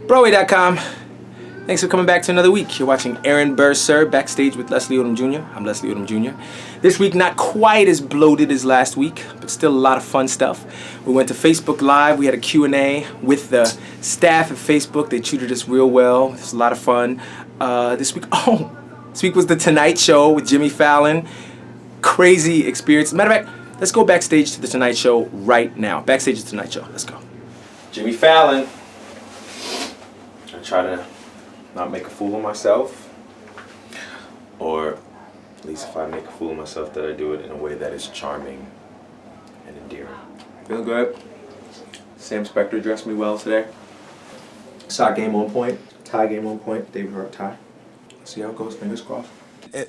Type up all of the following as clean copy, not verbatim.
Broadway.com. Thanks for coming back to another week. You're watching Aaron Burr, Sir, Backstage with Leslie Odom Jr. I'm Leslie Odom Jr. This week, not quite as bloated as last week, but still a lot of fun stuff. We went to Facebook Live. We had a Q&A with the staff at Facebook. They treated us real well. It was a lot of fun. This week was The Tonight Show with Jimmy Fallon. Crazy experience. Matter of fact, let's go backstage to The Tonight Show right now. Backstage to The Tonight Show. Let's go. Jimmy Fallon. I try to not make a fool of myself, or at least if I make a fool of myself, that I do it in a way that is charming and endearing. Feeling good. Sam Spector dressed me well today. Sock game on point. Tie game on point. David Hurt tie. See how it goes. Fingers crossed.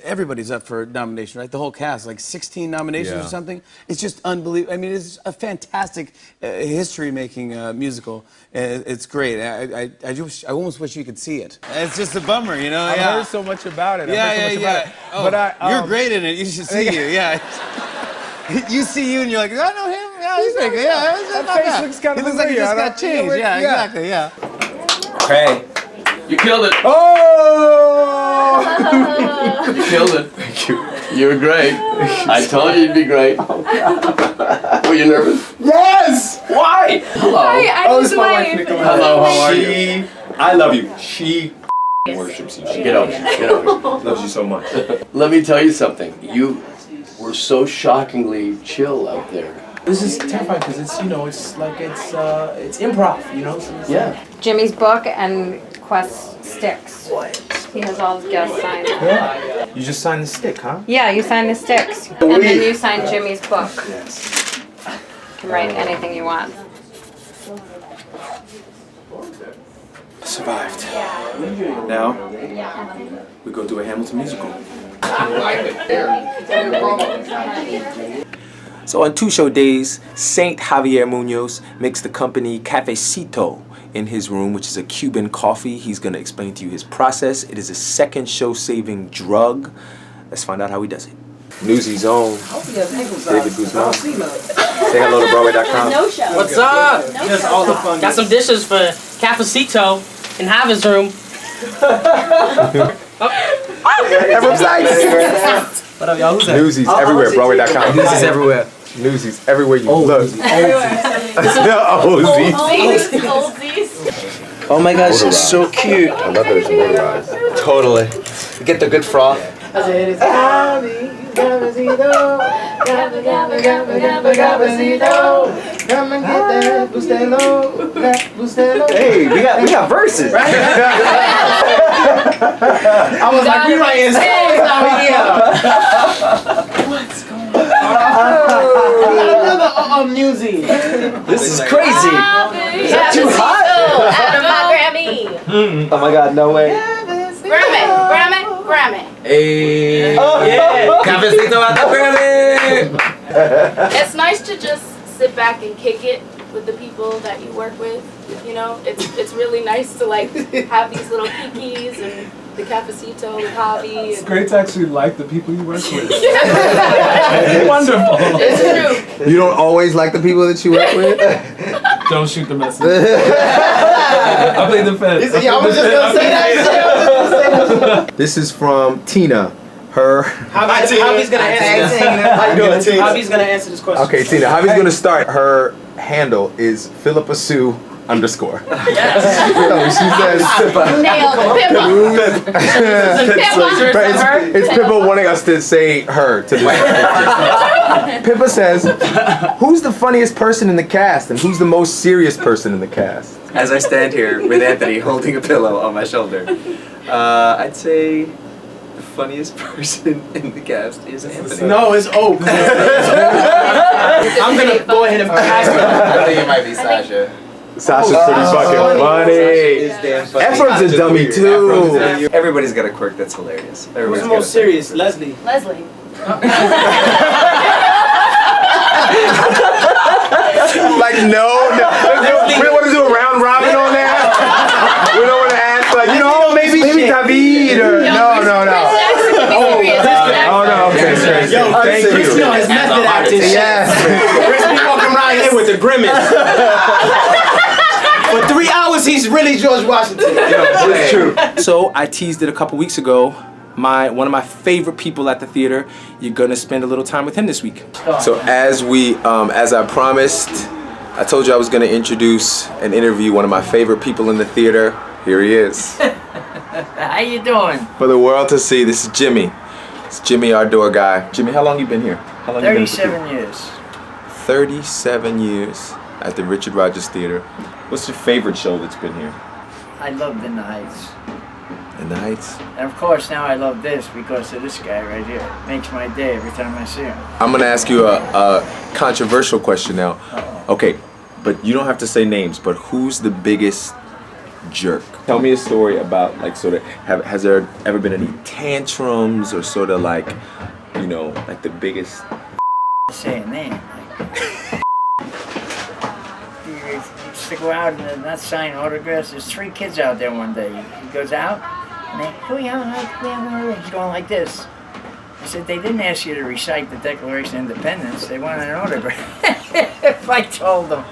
Everybody's up for nomination, right? The whole cast, like 16 nominations or something. It's just unbelievable. I mean, it's a fantastic history-making musical. It's great. I almost wish you could see it. It's just a bummer, you know? I've heard so much about it. Oh, but you're great in it. You should see you. Yeah. You see you and you're like, I know him. Yeah, he's pretty good. Yeah, that face looks kind of He looks like he just got changed. Yeah, exactly. Yeah. Hey. You killed it. Oh! You killed it. Thank you. You were great. I told you you'd be great. Were you nervous? Yes! Why? Hello. Hi, I'm his wife. Hello, how are you? I love you. She worships you. Get over here. Get over here. Loves you so much. Let me tell you something. You were so shockingly chill out there. This is terrifying because it's, you know, it's improv, you know? So Yeah. Jimmy's book and Quest sticks. What? He has all his guests signed. Yeah. You just signed the stick, huh? Yeah, you sign the sticks. And then you sign Jimmy's book. Yes. You can write anything you want. Survived. Now, we go do a Hamilton musical. So on 2 show days, Saint Javier Munoz makes the company Cafecito in his room, which is a Cuban coffee. He's going to explain to you his process. It is a second show-saving drug. Let's find out how he does it. Newsy's own David Guzman. Say hello to Broadway.com. No show. What's up? Just all the fun. Got some dishes for Cafecito in Javi's room. Everyone's nice. What up, y'all? Who's that? Newsy's everywhere. Broadway.com. Newsy's everywhere. Newsy's everywhere you look. Oldsies. Oh my gosh, it's so cute. I love that it's motorized. Totally. You get the good froth. Hey, we got verses. Right? I was like, we writing songs out here. What's going on? Newsy. This is crazy. Is that too hot? Out of my Grammy. Oh my god, no way. Grammy. Hey. Oh, yeah. Cafecito at the Grammy. It's nice to just sit back and kick it with the people that you work with. You know, it's really nice to like have these little kikis and the Cafecito with Javi. It's great to actually like the people you work with. Wonderful. It's true. You don't always like the people that you work with? Don't shoot the messenger. I played the fence. I was just gonna say that. This is from Tina. Javi's gonna answer this. How you doing, Tina? Javi's gonna answer this question. Okay, Tina. Javi's gonna start. Her handle is Philippa Sue _. Yes. She says Nailed it. it's Pippa wanting us to say her to this. Pippa says, "Who's the funniest person in the cast, and who's the most serious person in the cast?" As I stand here with Anthony holding a pillow on my shoulder, I'd say the funniest person in the cast is Anthony. No, it's Oak. I'm gonna go ahead and pass it. I think it might be Sasha. Sasha's pretty fucking funny. Ephraim's a dummy too. Everybody's got a quirk that's hilarious. Who's the most serious? Leslie. Leslie. Like no. We don't want to do a round robin on that. We don't want to ask like, you know, maybe David or no. Oh no, okay, Yo, thank you. Chris, his method acting. Yes. Chris be walking around here with the grimace. For 3 hours, he's really George Washington. It's true. So I teased it a couple weeks ago. One of my favorite people at the theater. You're gonna spend a little time with him this week. So as I promised, I told you I was gonna introduce and interview one of my favorite people in the theater. Here he is. How you doing? For the world to see, this is Jimmy. It's Jimmy, our door guy. Jimmy, how long you been here? How long 37 years. 37 years at the Richard Rogers Theater. What's your favorite show that's been here? I loved In the Heights. In the Heights? And of course now I love this because of this guy right here. Makes my day every time I see him. I'm gonna ask you a controversial question now. Okay, but you don't have to say names, but who's the biggest jerk? Tell me a story about, like, sort of, has there ever been any tantrums or sort of like, you know, like the biggest... Say a name. He used to go out and not sign autographs. There's 3 kids out there one day. He goes out and they, he's going like this. I said, they didn't ask you to recite the Declaration of Independence. They wanted an autograph. If I told them.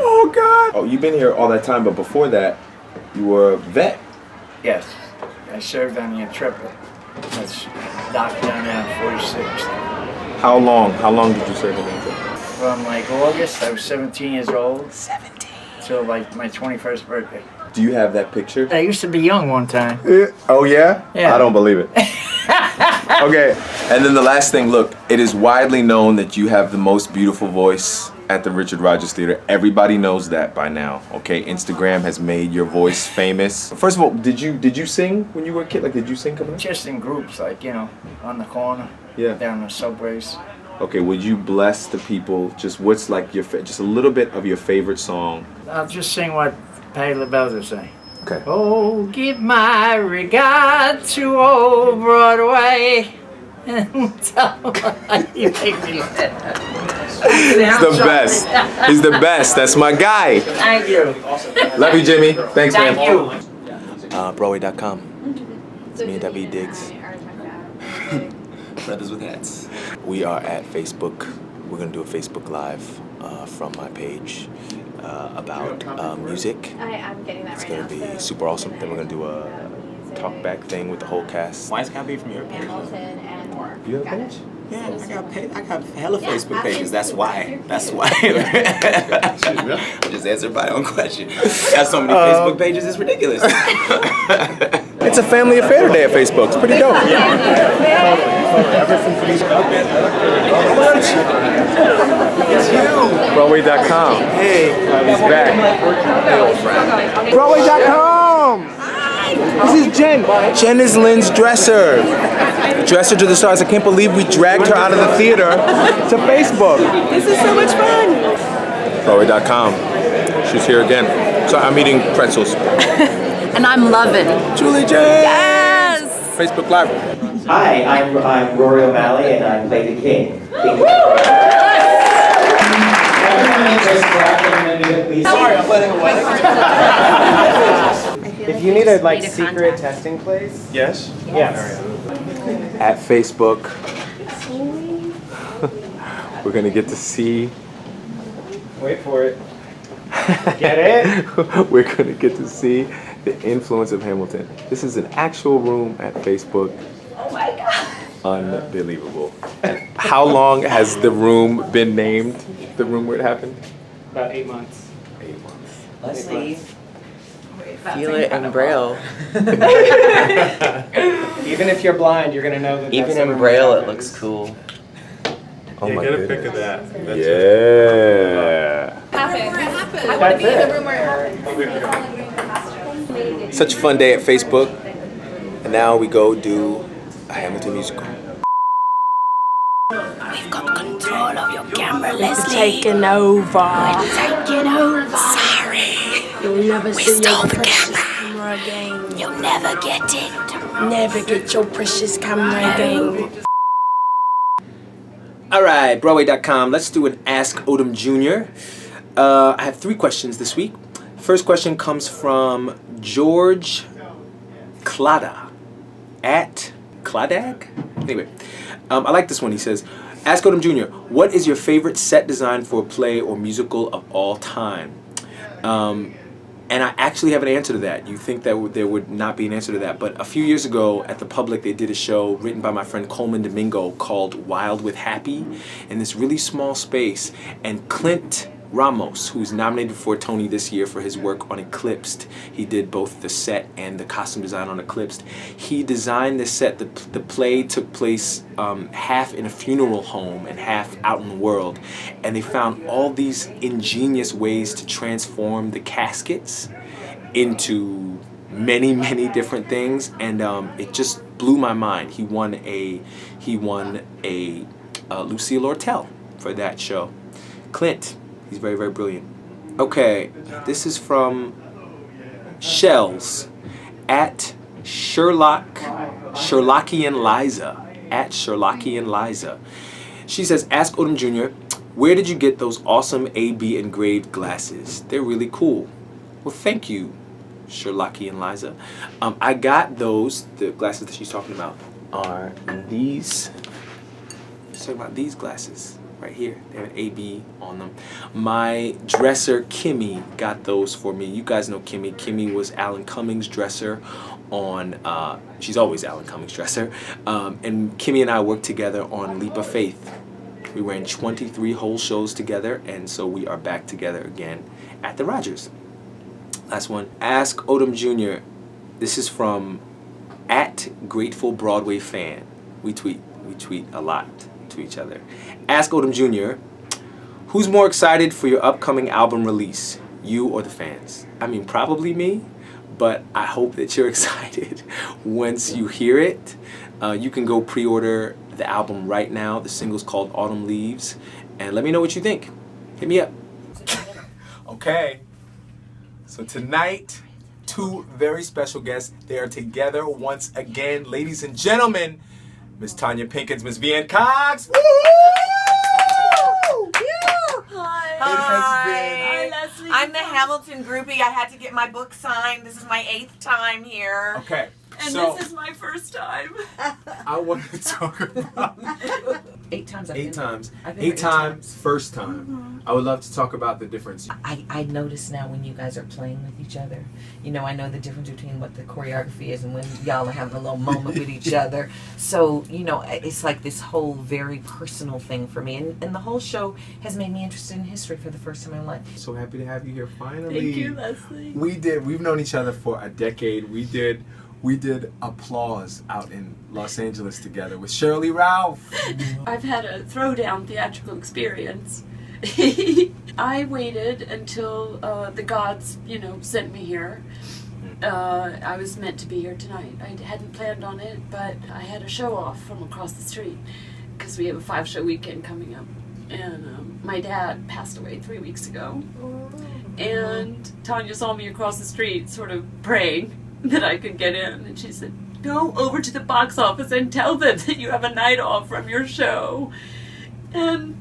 Oh, God. Oh, you've been here all that time, but before that, you were a vet. Yes. I served on the Intrepid. That's docked down there on 46th. How long did you serve in the Intrepid? From like August, I was 17 years old. 17. Till like my 21st birthday. Do you have that picture? I used to be young one time. Oh, yeah? Yeah. I don't believe it. Okay, and then the last thing, look, it is widely known that you have the most beautiful voice at the Richard Rogers Theater. Everybody knows that by now, okay? Instagram has made your voice famous. First of all, did you sing when you were a kid? Like, did you sing coming up? Just in groups, like, you know, on the corner. Yeah. Down the subways. Okay, would you bless the people? Just what's like just a little bit of your favorite song? I'll just sing what Patti LaBelle would say. Okay. Oh, give my regard to old Broadway. And tell them you make me laugh. He's the best. He's the best. That's my guy. Thank you. Love you, Jimmy. Thanks, man. Thank you. Broadway.com. It's me and David Diggs. Brothers with hats. We are at Facebook. We're gonna do a Facebook Live from my page about music. I'm getting that It's right gonna now. be super awesome. Then we're gonna do a talk back thing with the whole cast. Why is it gotta be from your page? Hamilton and more. You have a page? Yeah, I got hella Facebook pages. That's why. I just answered my own question. Got so many Facebook pages, it's ridiculous. It's a family affair today at Facebook. It's pretty dope. Broadway.com. Hey, he's back. Broadway.com. This is Jen. Jen is Lynn's dresser. Dresser to the stars. I can't believe we dragged her out of the theater to Facebook. This is so much fun. Broadway.com. She's here again. So I'm eating pretzels. And I'm loving. Julie Jen. Yes. Facebook Live. Hi, I'm Rory O'Malley and I play the King. Sorry, I'm letting a wedding. If you need a secret testing place. Yes. Yes. At Facebook, we're gonna get to see. Wait for it. Get it? We're gonna get to see the influence of Hamilton. This is an actual room at Facebook. Oh my God. Unbelievable. And how long has the room been named? The room where it happened? About 8 months. 8 months. Leslie. Feel it in Braille. Even if you're blind, you're gonna know that. Even that's in the room Braille, where it looks cool. Oh my Get a goodness. pic of that. That's Yeah. I want to be in the room where it happened. Such a fun day at Facebook. And now we go do a Hamilton musical. We've got control of your camera, Leslie. Taking over. We're taking over. Sorry. You'll never We see stole your the precious camera. camera again. You'll never get it. Never get your precious camera again. All right, Broadway.com. Let's do an Ask Odom Jr. I have 3 questions this week. First question comes from George Clada at Cladag? Anyway, I like this one. He says, Ask Odom Jr., what is your favorite set design for a play or musical of all time? And I actually have an answer to that. You think that there would not be an answer to that. But a few years ago at the Public, they did a show written by my friend Coleman Domingo called Wild with Happy in this really small space. And Clint Ramos, who's nominated for a Tony this year for his work on Eclipsed. He did both the set and the costume design on Eclipsed. He designed this set. The play took place half in a funeral home and half out in the world. And they found all these ingenious ways to transform the caskets into many, many different things. And it just blew my mind. He won a Lucille Ortel for that show. Clint. He's very, very brilliant. Okay, this is from Shells at Sherlockian Liza. At Sherlockian Liza. She says, ask Odom Jr., where did you get those awesome AB engraved glasses? They're really cool. Well, thank you, Sherlockian Liza. I got those, the glasses that she's talking about are these. She's talking about these glasses. Right here, they have an AB on them. My dresser, Kimmy, got those for me. You guys know Kimmy. Kimmy was Alan Cummings' dresser on, she's always Alan Cummings' dresser. And Kimmy and I worked together on Leap of Faith. We ran 23 whole shows together, and so we are back together again at the Rogers. Last one. Ask Odom Jr. This is from at Grateful Broadway Fan. We tweet a lot to each other. Ask Odom Jr., who's more excited for your upcoming album release, you or the fans? I mean, probably me, but I hope that you're excited once you hear it. You can go pre-order the album right now. The single's called Autumn Leaves, and let me know what you think. Hit me up. Okay, so tonight, two very special guests. They are together once again. Ladies and gentlemen, Miss Tonya Pinkins, Miss Vianne Cox. Woo! Hi, Leslie. I'm the Hamilton groupie. I had to get my book signed. This is my 8th time here. Okay. And so, this is my first time. I want to talk about 8 times. 8 times. I've been 8 8 times, first time. I would love to talk about the difference. I notice now when you guys are playing with each other. You know, I know the difference between what the choreography is and when y'all are having a little moment with each other. So, you know, it's like this whole very personal thing for me. And the whole show has made me interested in history for the first time in my life. So happy to have you here finally. Thank you, Leslie. We've known each other for a decade. We did Applause out in Los Angeles together with Shirley Ralph. I've had a throwdown theatrical experience. I waited until the gods, you know, sent me here. I was meant to be here tonight. I hadn't planned on it, but I had a show off from across the street because we have a 5-show weekend coming up. And my dad passed away 3 weeks ago. And Tonya saw me across the street sort of praying that I could get in, and she said, go over to the box office and tell them that you have a night off from your show. And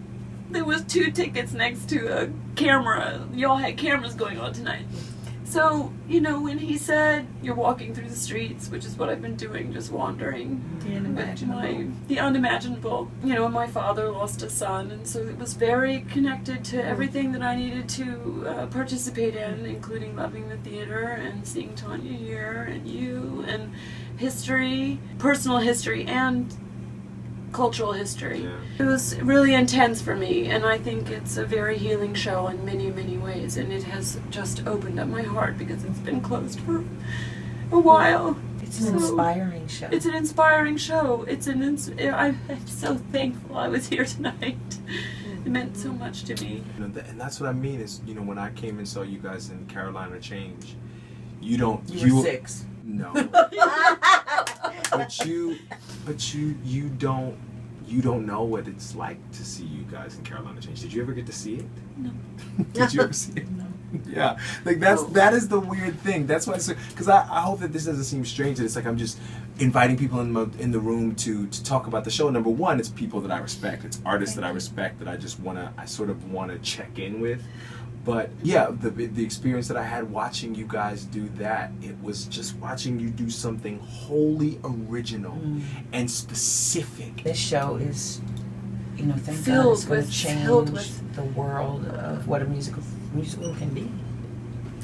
there was 2 tickets next to a camera. Y'all had cameras going on tonight. So, you know, when he said, you're walking through the streets, which is what I've been doing, just wandering. The unimaginable. The unimaginable. You know, my father lost a son, and so it was very connected to everything that I needed to participate in, including loving the theater and seeing Tonya here, and you, and history, personal history, and cultural history. Yeah. It was really intense for me, and I think it's a very healing show in many, many ways, and it has just opened up my heart because it's been closed for a while. It's an inspiring show. It's an inspiring show. I'm so thankful I was here tonight. It meant so much to me. You know, and that's what I mean is, you know, when I came and saw you guys in Carolina Change, you were 6. No. but you don't know what it's like to see you guys in Carolina Change. Did you ever get to see it? No. Did you ever see it? No. Yeah, like that is the weird thing. That's why, because I hope that this doesn't seem strange. That it's like I'm just inviting people in the room to talk about the show. Number one, it's people that I respect. It's artists that I respect that I sort of want to check in with. But yeah, the experience that I had watching you guys do that, it was just watching you do something wholly original and specific. This show is you know, thank God Filled it's going to with- change filled with- the world of what a musical can be.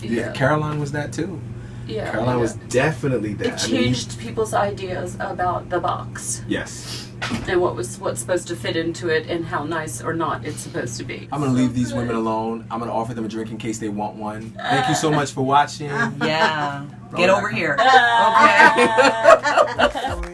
Yeah, Caroline was that too. Yeah. Caroline was definitely that. It changed people's ideas about the box Yes. and what's supposed to fit into it and how nice or not it's supposed to be. I'm gonna leave these women alone. I'm gonna offer them a drink in case they want one. Thank you so much for watching. Yeah. Get over here. Okay.